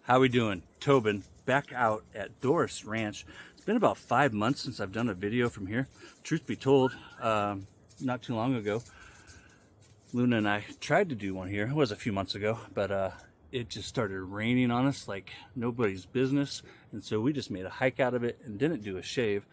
How we doing? Tobin back out at Doris Ranch. It's been about 5 months since I've done a video from here. Truth be told, not too long ago, Luna and I tried to do one here. It was a few months ago, but it just started raining on us like nobody's business. And so we just made a hike out of it and didn't do a shave.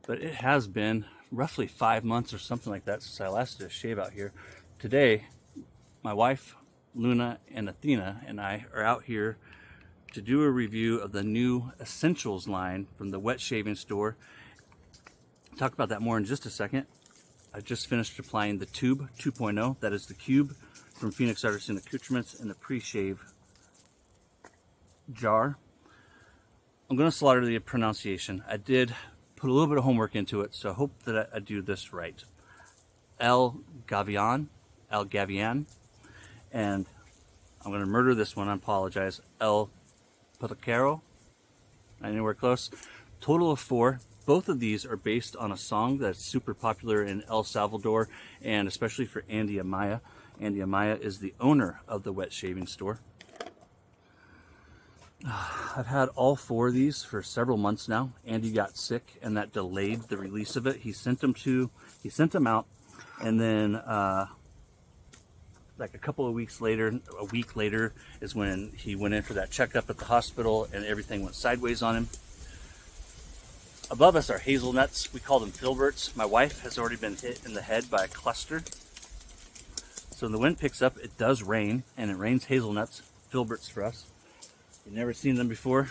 But it has been roughly 5 months or something like that since I last did a shave out here. Today, my wife, Luna, and Athena and I are out here to do a review of the new Essentials line from the wet shaving store. I'll talk about that more in just a second. I just finished applying the Tube 2.0. That is the cube from Phoenix Artisan Accoutrements in the pre-shave jar. I'm going to slaughter the pronunciation. I did put a little bit of homework into it, so I hope that I do this right. El Gavilan, and I'm going to murder this one. I apologize. El Peluquero, anywhere close. Total of 4. Both of these are based on a song that's super popular in El Salvador, and especially for Andy Amaya. Andy Amaya is the owner of the wet shaving store. I've had all 4 of these for several months now. Andy got sick, and that delayed the release of it. He sent them out, and then like a week later is when he went in for that checkup at the hospital, and everything went sideways on him. Above us are hazelnuts. We call them filberts. My wife has already been hit in the head by a cluster. So when the wind picks up, it does rain, and it rains hazelnuts, filberts for us. You've never seen them before.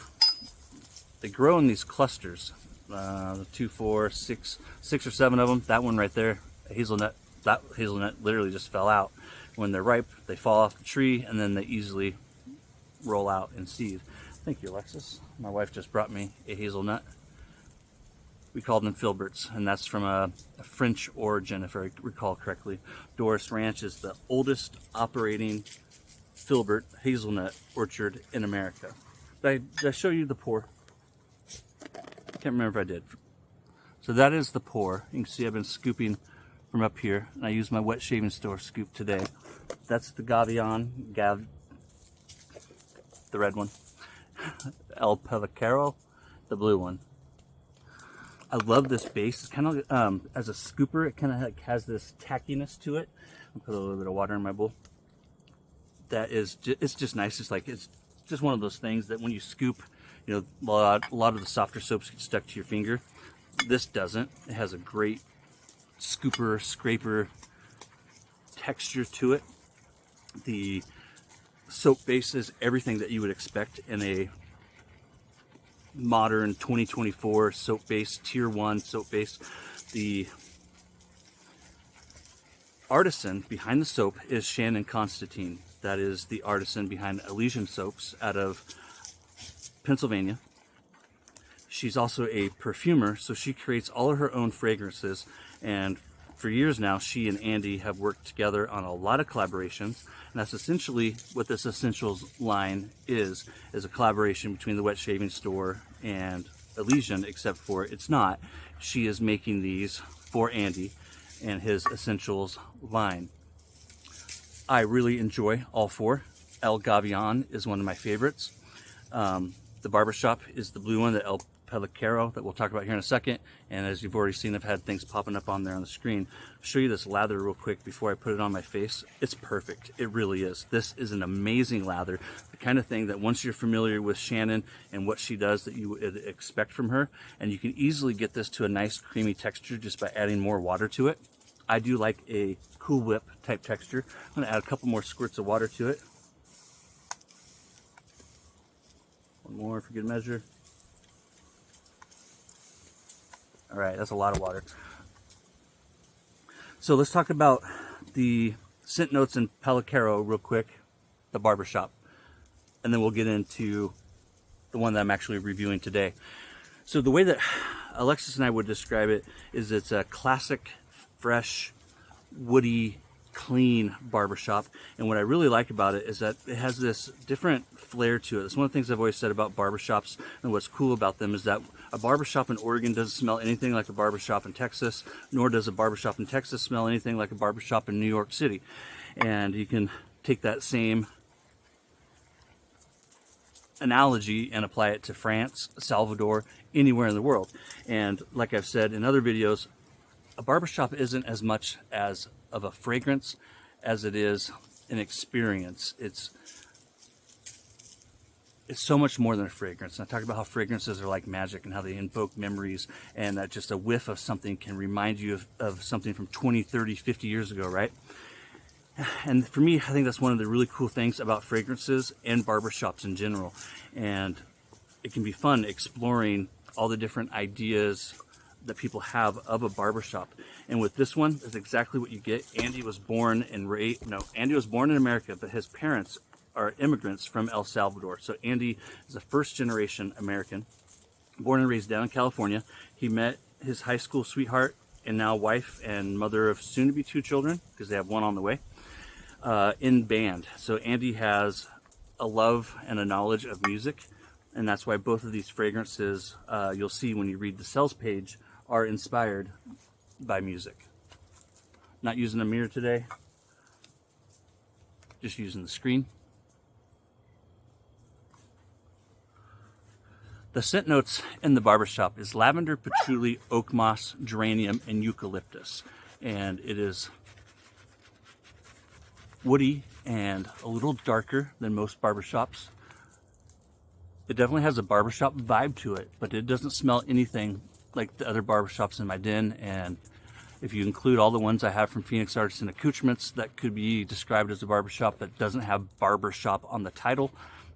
They grow in these clusters, 2, 4, 6 or 7 of them. That one right there, that hazelnut literally just fell out. When they're ripe, they fall off the tree, and then they easily roll out and seed. Thank you, Alexis. My wife just brought me a hazelnut. We called them filberts, and that's from a French origin, if I recall correctly. Doris Ranch is the oldest operating filbert hazelnut orchard in America. Did I show you the pour? Can't remember if I did. So that is the pour. You can see I've been scooping from up here, and I used my wet shaving store scoop today. That's the the red one. El Peluquero, the blue one. I love this base. It's kind of as a scooper, it kind of like has this tackiness to it. I'll put a little bit of water in my bowl. It's just nice. It's just one of those things that when you scoop, you know, a lot of the softer soaps get stuck to your finger. This doesn't. It has a great scooper, scraper texture to it. The soap base is everything that you would expect in a modern 2024 soap base, tier 1 soap base. The artisan behind the soap is Shannon Constantine. That is the artisan behind Elysian Soaps out of Pennsylvania. She's also a perfumer, so she creates all of her own fragrances, and for years now, she and Andy have worked together on a lot of collaborations, and that's essentially what this Essentials line is a collaboration between the wet shaving store and Elysian, except for it's not. She is making these for Andy and his Essentials line. I really enjoy all 4. El Gavilan is one of my favorites. The Barbershop is the blue one, the El Peluquero, that we'll talk about here in a second. And as you've already seen, I've had things popping up on there on the screen. I'll show you this lather real quick before I put it on my face. It's perfect. It really is. This is an amazing lather. The kind of thing that once you're familiar with Shannon and what she does, that you would expect from her. And you can easily get this to a nice creamy texture just by adding more water to it. I do like a Cool Whip type texture. I'm going to add a couple more squirts of water to it. One more for good measure. All right, that's a lot of water. So let's talk about the scent notes in Peluquero real quick, the Barbershop, and then we'll get into the one that I'm actually reviewing today. So the way that Alexis and I would describe it is it's a classic, fresh, woody, clean barbershop. And what I really like about it is that it has this different flair to it. It's one of the things I've always said about barbershops, and what's cool about them is that a barbershop in Oregon doesn't smell anything like a barbershop in Texas, nor does a barbershop in Texas smell anything like a barbershop in New York City. And you can take that same analogy and apply it to France, Salvador, anywhere in the world. And like I've said in other videos, a barbershop isn't as much as of a fragrance as it is an experience. It's so much more than a fragrance. And I talked about how fragrances are like magic and how they invoke memories, and that just a whiff of something can remind you of something from 20, 30, 50 years ago, right? And for me, I think that's one of the really cool things about fragrances and barbershops in general. And it can be fun exploring all the different ideas that people have of a barbershop. And with this one, that's exactly what you get. Andy was born in America, but his parents are immigrants from El Salvador. So Andy is a first-generation American, born and raised down in California. He met his high school sweetheart and now wife and mother of soon-to-be 2 children, because they have one on the way, in band. So Andy has a love and a knowledge of music, and that's why both of these fragrances, you'll see when you read the sales page, are inspired by music. Not using a mirror today, just using the screen. The scent notes in the barbershop is lavender, patchouli, oak moss, geranium, and eucalyptus. And it is woody and a little darker than most barbershops. It definitely has a barbershop vibe to it, but it doesn't smell anything like the other barbershops in my den. And if you include all the ones I have from Phoenix Artisan Accoutrements that could be described as a barbershop that doesn't have barbershop on the title,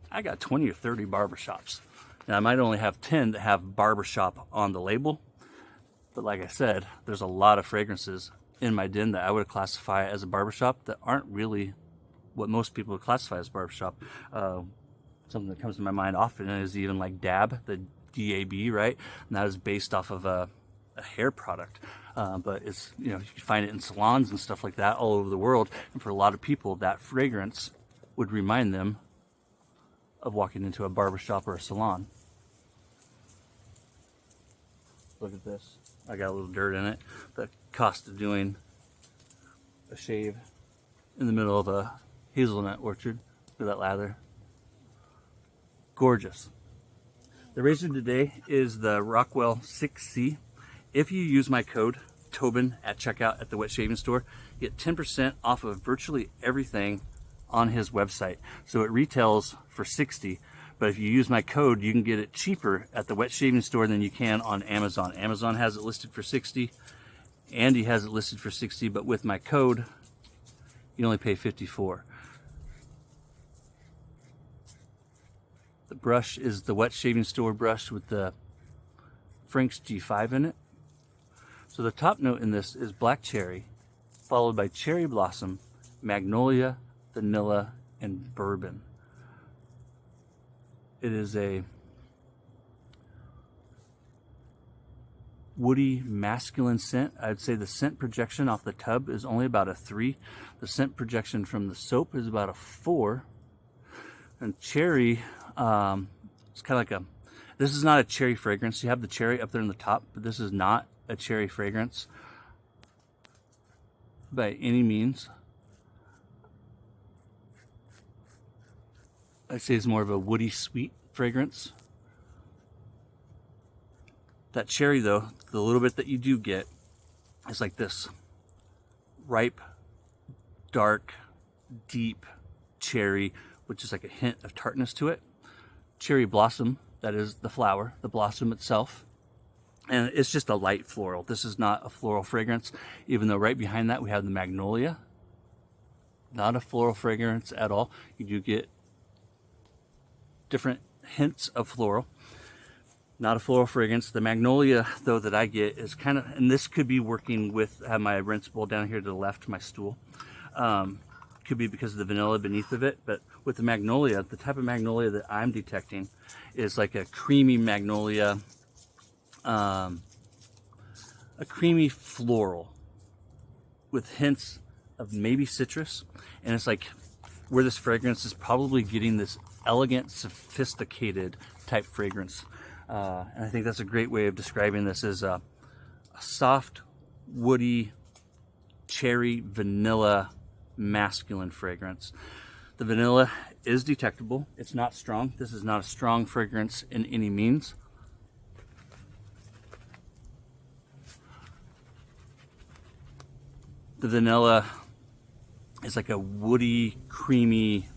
I got 20 or 30 barbershops. Now, I might only have 10 that have barbershop on the label, but like I said, there's a lot of fragrances in my den that I would classify as a barbershop that aren't really what most people would classify as barbershop. Something that comes to my mind often is even like Dab, the DAB, right? And that is based off of a hair product. But it's, you can find it in salons and stuff like that all over the world. And for a lot of people, that fragrance would remind them of walking into a barbershop or a salon. Look at this. I got a little dirt in it. The cost of doing a shave in the middle of a hazelnut orchard. Look at that lather. Gorgeous. The razor today is the Rockwell 6C. If you use my code Tobin at checkout at the wet shaving store, you get 10% off of virtually everything on his website. So it retails for $60, but if you use my code, you can get it cheaper at the wet shaving store than you can on Amazon. Amazon has it listed for $60. Andy has it listed for $60, but with my code, you only pay $54. The brush is the wet shaving store brush with the Frank's G5 in it. So the top note in this is black cherry, followed by cherry blossom, magnolia, vanilla, and bourbon. It is a woody, masculine scent. I'd say the scent projection off the tub is only about a 3. The scent projection from the soap is about a 4. And cherry, it's kind of like this is not a cherry fragrance. You have the cherry up there in the top, but this is not a cherry fragrance by any means. I'd say it's more of a woody, sweet fragrance. That cherry, though, the little bit that you do get is like this ripe, dark, deep cherry, which is like a hint of tartness to it. Cherry blossom, that is the flower, the blossom itself. And it's just a light floral. This is not a floral fragrance, even though right behind that we have the magnolia. Not a floral fragrance at all. You do get different hints of floral. Not a floral fragrance. The magnolia, though, that I get is kind of, and this could be working with, I have my rinse bowl down here to the left, my stool. Could be because of the vanilla beneath of it, but with the magnolia, the type of magnolia that I'm detecting is like a creamy magnolia, a creamy floral with hints of maybe citrus. And it's like where this fragrance is probably getting this elegant, sophisticated type fragrance. And I think that's a great way of describing this, as a soft, woody, cherry, vanilla, masculine fragrance. The vanilla is detectable. It's not strong. This is not a strong fragrance in any means. The vanilla is like a woody, creamy,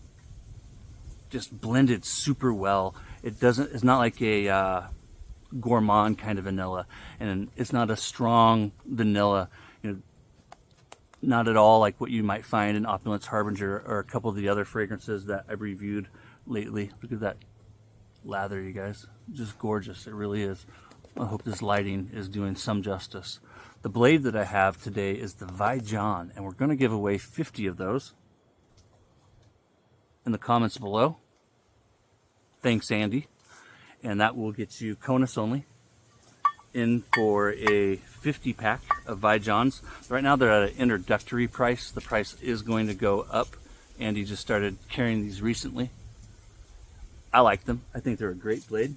just blended super well. It's not like a gourmand kind of vanilla, and it's not a strong vanilla, not at all like what you might find in Opulence Harbinger or a couple of the other fragrances that I've reviewed lately. Look at that lather, you guys. Just gorgeous. It really is. I hope this lighting is doing some justice. The blade that I have today is the Vijon, and we're going to give away 50 of those in the comments below. Thanks, Andy. And that will get you CONUS only in for a 50 pack of Vijons. Right now they're at an introductory price. The price is going to go up. Andy just started carrying these recently. I like them. I think they're a great blade.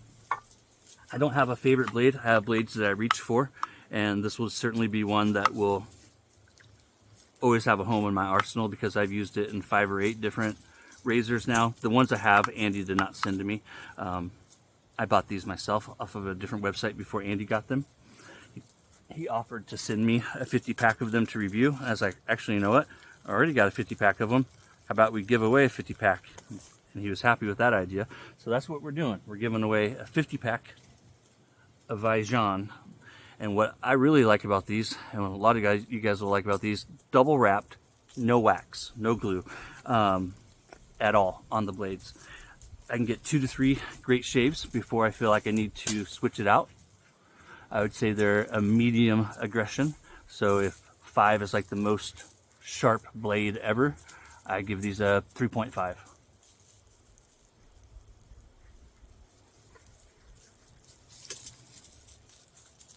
I don't have a favorite blade. I have blades that I reach for, and this will certainly be one that will always have a home in my arsenal because I've used it in 5 or 8 different razors now. The ones I have, Andy did not send to me. I bought these myself off of a different website before Andy got them. He offered to send me a 50 pack of them to review. I was like, actually, you know what? I already got a 50 pack of them. How about we give away a 50 pack? And he was happy with that idea. So that's what we're doing. We're giving away a 50 pack of Vijon. And what I really like about these, and a lot of you guys will like about these, double wrapped, no wax, no glue at all on the blades. I can get 2 to 3 great shaves before I feel like I need to switch it out. I would say they're a medium aggression. So if 5 is like the most sharp blade ever, I give these a 3.5.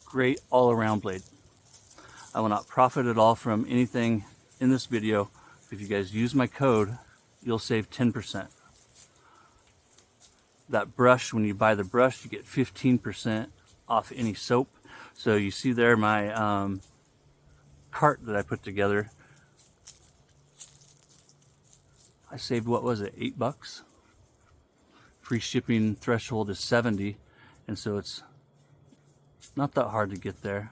Great all-around blade. I will not profit at all from anything in this video. If you guys use my code, you'll save 10%. That brush, when you buy the brush, you get 15% off any soap. So you see there my cart that I put together. I saved, what was it, $8? Free shipping threshold is 70, and so it's not that hard to get there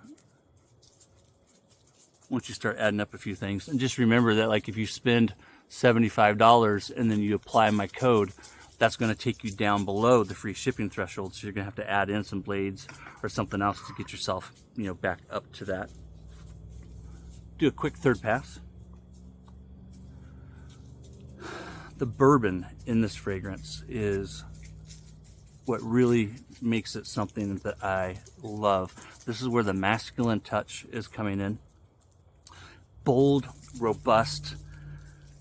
once you start adding up a few things. And just remember that, like, if you spend $75 and then you apply my code, that's going to take you down below the free shipping threshold. So you're going to have to add in some blades or something else to get yourself, back up to that. Do a quick third pass. The bourbon in this fragrance is what really makes it something that I love. This is where the masculine touch is coming in. Bold, robust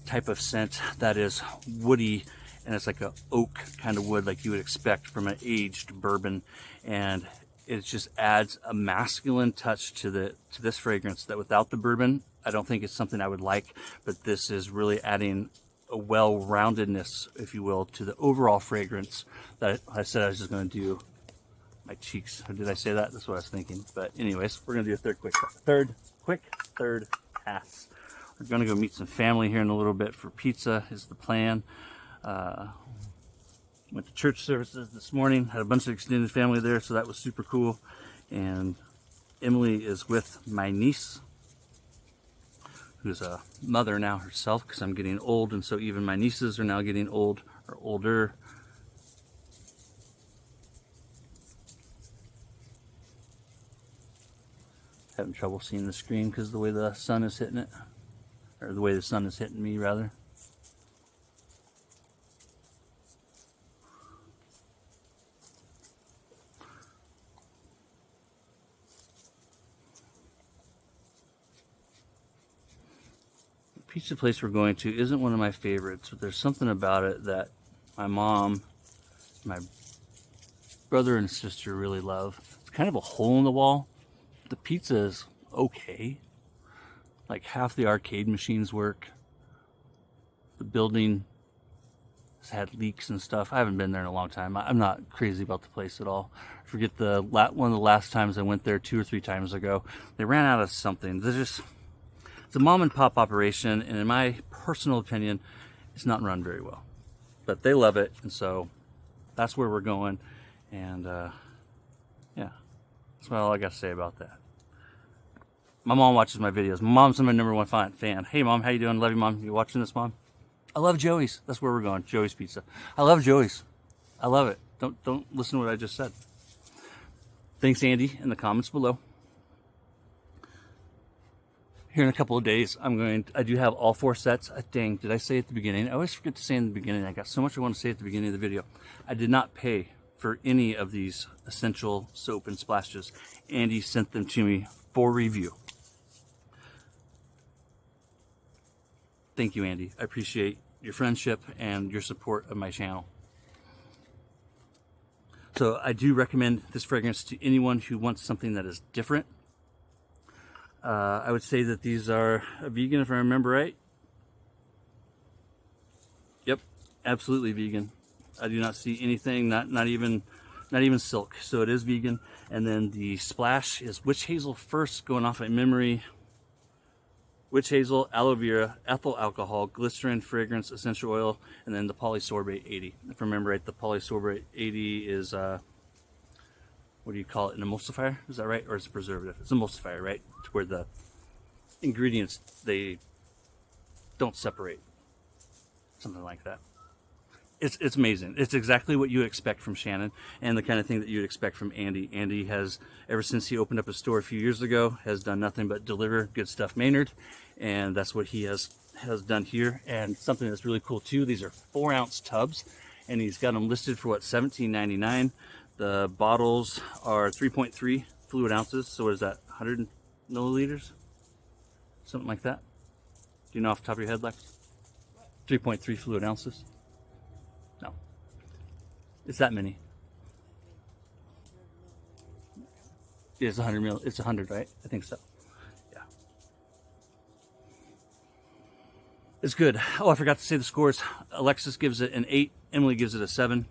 type of scent that is woody, and it's like a oak kind of wood like you would expect from an aged bourbon, and it just adds a masculine touch to this fragrance that without the bourbon I don't think it's something I would like, but this is really adding a well-roundedness, if you will, to the overall fragrance. That I said I was just going to do my cheeks. Or did I say that? That's what I was thinking. But anyways, we're going to do a third pass. We're going to go meet some family here in a little bit for pizza is the plan. Went to church services this morning, had a bunch of extended family there, so that was super cool. And Emily is with my niece, who's a mother now herself, because I'm getting old, and so even my nieces are now getting old or older. Having trouble seeing the screen because of the way the sun is hitting it, or the way the sun is hitting me rather. Pizza place we're going to isn't one of my favorites, but there's something about it that my mom, my brother and sister really love. It's kind of a hole in the wall. The pizza is okay. Like half the arcade machines work. The building has had leaks and stuff. I haven't been there in a long time. I'm not crazy about the place at all. I forget one of the last times I went there 2 or 3 times ago. They ran out of something. It's a mom and pop operation, and in my personal opinion, it's not run very well. But they love it, and so that's where we're going. And yeah, that's all I got to say about that. My mom watches my videos. My mom's my #1 fan. Hey, Mom, how you doing? Love you, Mom. You watching this, Mom? I love Joey's. That's where we're going. Joey's Pizza. I love Joey's. I love it. Don't listen to what I just said. Thanks, Andy, in the comments below. Here in a couple of days, I do have all 4 sets. Dang, did I say at the beginning? I always forget to say in the beginning. I got so much I want to say at the beginning of the video. I did not pay for any of these essential soap and splashes. Andy sent them to me for review. Thank you, Andy. I appreciate your friendship and your support of my channel. So I do recommend this fragrance to anyone who wants something that is different. I would say that these are vegan, if I remember right. Yep, absolutely vegan. I do not see anything, not even silk. So it is vegan. And then the splash is witch hazel first, going off of memory. Witch hazel, aloe vera, ethyl alcohol, glycerin, fragrance, essential oil, and then the polysorbate 80. If I remember right, the polysorbate 80 is what do you call it, an emulsifier? Is that right? Or is it preservative? It's an emulsifier, right? To where the ingredients, they don't separate. Something like that. It's amazing. It's exactly what you would expect from Shannon, and the kind of thing that you would expect from Andy. Andy has, ever since he opened up a store a few years ago, has done nothing but deliver good stuff Maynard, and that's what he has done here. And something that's really cool too, these are 4-ounce tubs, and he's got them listed for what, $17.99. The bottles are 3.3 fluid ounces. So what is that, 100 milliliters? Something like that. Do you know off the top of your head, Lex? 3.3 fluid ounces? No. It's that many. It's 100 mil. It's 100, right? I think so. Yeah. It's good. Oh, I forgot to say the scores. Alexis gives it an 8. Emily gives it a 7.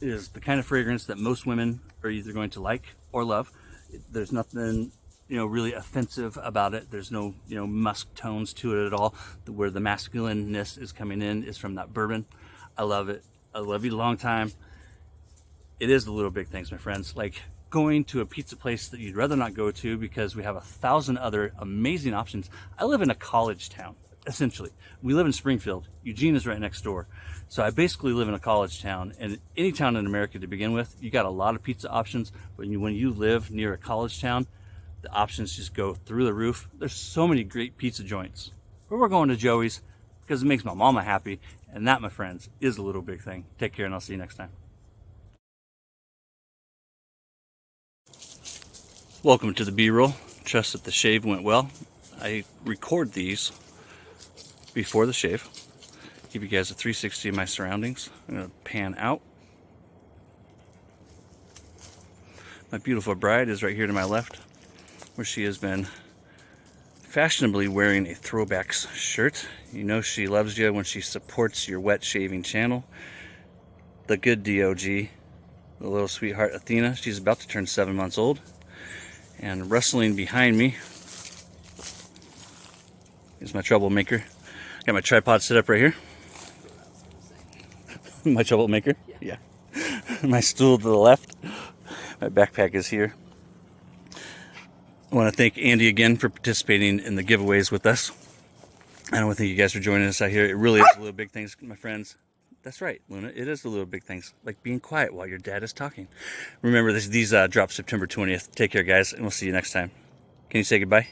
It is the kind of fragrance that most women are either going to like or love. There's nothing, really offensive about it. There's no, musk tones to it at all. Where the masculineness is coming in is from that bourbon. I love it. I love you a long time. It is the little big things, my friends. Like going to a pizza place that you'd rather not go to because we have 1,000 other amazing options. I live in a college town, essentially. We live in Springfield. Eugene is right next door. So I basically live in a college town, and any town in America to begin with, you got a lot of pizza options. But when you live near a college town, the options just go through the roof. There's so many great pizza joints. But we're going to Joey's because it makes my mama happy, and that, my friends, is a little big thing. Take care, and I'll see you next time. Welcome to the B-roll. Trust that the shave went well. I record these before the shave. Give you guys a 360 of my surroundings. I'm going to pan out. My beautiful bride is right here to my left, where she has been fashionably wearing a throwbacks shirt. You know she loves you when she supports your wet shaving channel. The good DOG, the little sweetheart Athena. She's about to turn 7 months old. And wrestling behind me is my troublemaker. Got my tripod set up right here. My troublemaker? Yeah. My stool to the left. My backpack is here. I want to thank Andy again for participating in the giveaways with us. I want to thank you guys for joining us out here. It really is the little big things, my friends. That's right, Luna. It is the little big things, like being quiet while your dad is talking. Remember, these drop September 20th. Take care, guys, and we'll see you next time. Can you say goodbye?